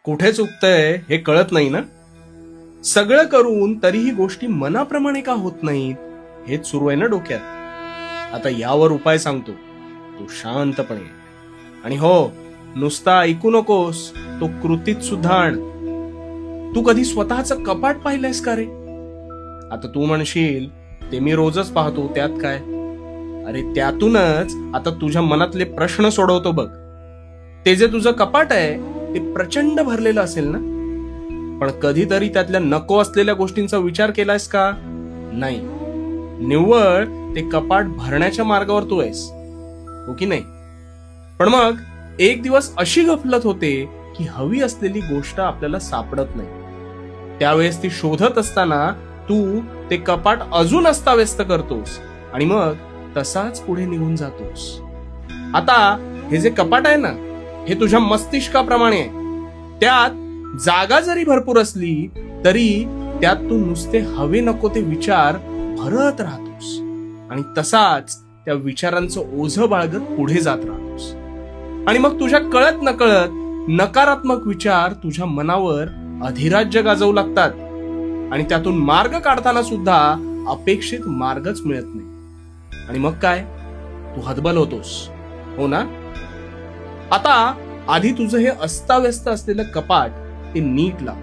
कुठे चुकतंय हे कळत नाही ना. सगळं करून तरीही गोष्टी मनाप्रमाणे का होत नाहीत हेच सुरू आहे ना डोक्यात. आता यावर उपाय सांगतो. तू शांतपणे आणि हो, नुसता ऐकू नकोस, तो कृतीत सुद्धा आण. तू कधी स्वतःचं कपाट पाहिलंयस का रे? आता तू म्हणशील ते मी रोजच पाहतो, त्यात काय. अरे त्यातूनच आता तुझ्या मनातले प्रश्न सोडवतो बघ. ते जे तुझं कपाट आहे ते प्रचंड भरलेलं असेल ना, पण कधीतरी त्यातल्या नको असलेल्या गोष्टींचा विचार केलायस का? नाही. निव्वळ ते कपाट भरण्याच्या मार्गावर तू आहेस, हो की नाही? पण मग एक दिवस अशी गफलत होते की हवी असलेली गोष्ट आपल्याला सापडत नाही. त्यावेळेस ती शोधत असताना तू ते कपाट अजून अस्ताव्यस्त करतोस आणि मग तसाच पुढे निघून जातोस. आता हे जे कपाट आहे ना, हे तुझ्या मस्तिष्काप्रमाणे आहे. त्यात जागा जरी भरपूर असली तरी त्यात तू नुसते हवे नको ते विचार भरत राहतोस आणि तसाच त्या विचारांचं ओझं बाळगत पुढे जात राहतोस. आणि मग तुझ्या कळत नकळत नकारात्मक विचार तुझ्या मनावर अधिराज्य गाजवू लागतात आणि त्यातून मार्ग काढताना सुद्धा अपेक्षित मार्गच मिळत नाही. आणि मग काय, तू हतबल होतोस, हो ना? आता आधी तुझं हे अस्ताव्यस्त असलेलं कपाट ते नीट लाव.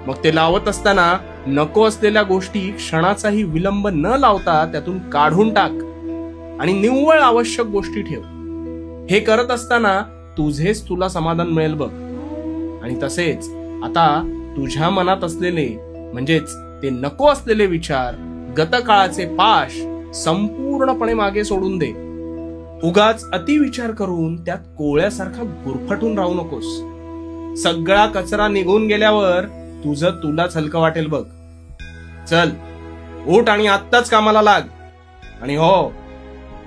मग ते लावत असताना नको असलेल्या गोष्टी क्षणाचाही विलंब न लावता त्यातून काढून टाक आणि निव्वळ आवश्यक गोष्टी ठेव. हे करत असताना तुझेच तुला समाधान मिळेल बघ. आणि तसेच आता तुझ्या मनात असलेले म्हणजेच ते नको असलेले विचार, गतकाळाचे पाश संपूर्णपणे मागे सोडून दे. उगाच अति विचार करून त्यात कोळ्यासारखा गुरफटून राहू नकोस. सगळा कचरा निघून गेल्यावर तुझं तुलाच हलकं वाटेल बघ. चल, उठ आणि आत्ताच कामाला लाग. आणि हो,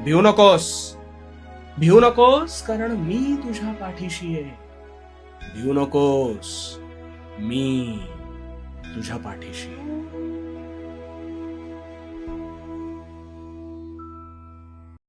भिवू नकोस. भिवू नकोस, कारण मी तुझ्या पाठीशी आहे. भिवू नकोस, मी तुझ्या पाठीशी.